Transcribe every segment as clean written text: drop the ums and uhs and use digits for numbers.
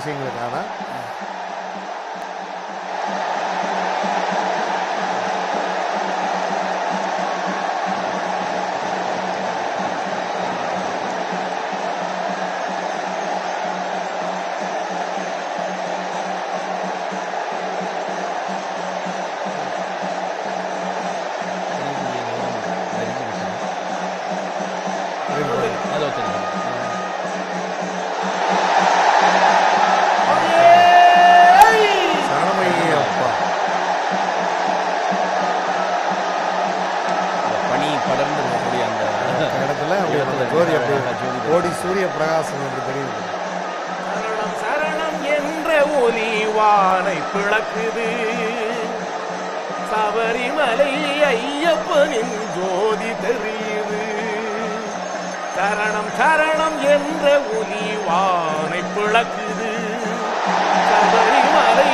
விஷயங்களுக்காக ஜோதி அப்படி கோடி சூரிய பிரகாசம் என்று தெரியுது. சரணம் சரணம் என்ற ஒலி வானை பிளக்குது, சபரிமலை ஐயப்பனின் ஜோதி தெரியுது. சரணம் சரணம் என்ற ஒலி வானை பிளக்குது, சபரிமலை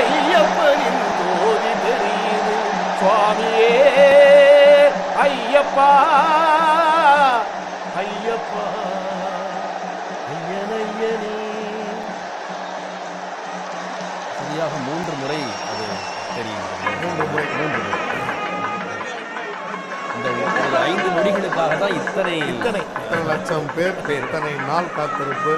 ஐயப்பனின் ஜோதி தெரியுது. சுவாமியே ஐயப்பா ஐயப்பா ஐயனையனே. சரியாக 3 முறை அது தெரியும். 3 முறை இந்த 5 நொடிகளுக்காக தான் இத்தனை லட்சம் பேர் இத்தனை நாள் காத்திருப்பு.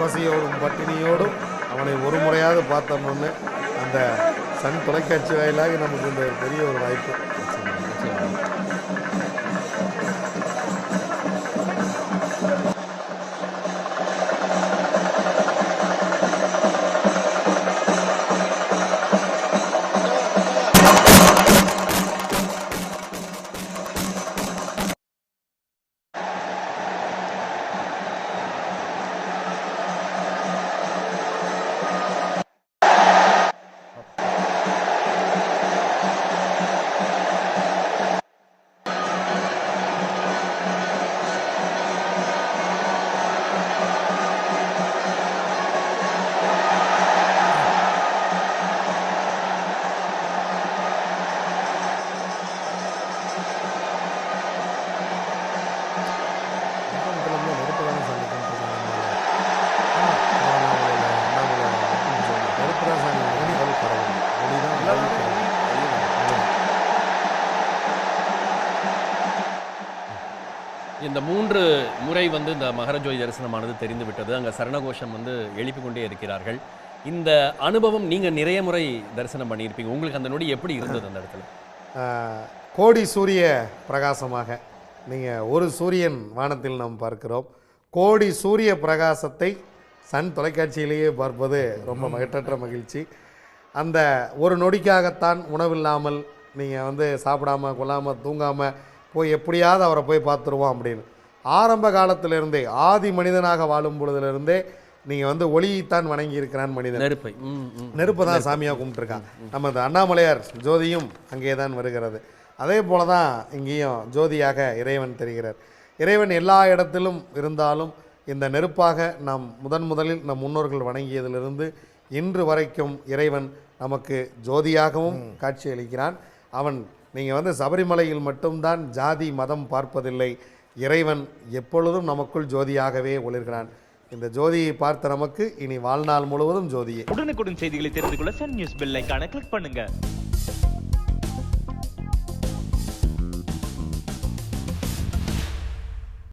பசியோடும் பட்டினியோடும் அவனை ஒரு முறையாவது பார்த்தோம்னு அந்த சன் தொலைக்காட்சி வாயிலாக நமக்கு இந்த பெரிய ஒரு வாய்ப்பு. இந்த 3 முறை இந்த மகரஜோதி தரிசனமானது தெரிந்து விட்டது. அங்கே சரணகோஷம் எழுப்பிக் கொண்டே இருக்கிறார்கள். இந்த அனுபவம் நீங்கள் நிறைய முறை தரிசனம் பண்ணியிருப்பீங்க. உங்களுக்கு அந்த நொடி எப்படி இருந்தது அந்த இடத்துல? கோடி சூரிய பிரகாசமாக நீங்கள் ஒரு சூரியன் வானத்தில் நாம் பார்க்கிறோம். கோடி சூரிய பிரகாசத்தை சன் தொலைக்காட்சியிலேயே பார்ப்பது ரொம்ப மகிழ்ச்சற்ற மகிழ்ச்சி. அந்த ஒரு நொடிக்காகத்தான் உணவில்லாமல் நீங்கள் சாப்பிடாமல் கொள்ளாமல் தூங்காமல் போய் எப்படியாவது அவரை போய் பார்த்துருவோம் அப்படின்னு ஆரம்ப காலத்திலிருந்தே ஆதி மனிதனாக வாழும் பொழுதுலேருந்தே நீங்கள் ஒளியைத்தான் வணங்கி இருக்கிறான் மனிதன். நெருப்பை தான் சாமியாக கும்பிட்டுருக்கான். நம்ம இந்த அண்ணாமலையார் ஜோதியும் அங்கே தான் வருகிறது. அதே போல தான் இங்கேயும் ஜோதியாக இறைவன் தெரிகிறார். இறைவன் எல்லா இடத்திலும் இருந்தாலும் இந்த நெருப்பாக நாம் முதலில் நம் முன்னோர்கள் வணங்கியதிலிருந்து இன்று வரைக்கும் இறைவன் நமக்கு ஜோதியாகவும் காட்சியளிக்கிறான். அவன் நீங்கள் சபரிமலையில் மட்டும்தான் ஜாதி மதம் பார்ப்பதில்லை. இறைவன் எப்பொழுதும் நமக்குள் ஜோதியாகவே ஒளிர்கிறான். இந்த ஜோதியை பார்த்த நமக்கு இனி வாழ்நாள் முழுவதும் ஜோதியே. உடனுக்குடன் செய்திகளை தெரிந்து கொள்ள சன் நியூஸ் பெல் ஐகானை கிளிக் பண்ணுங்க.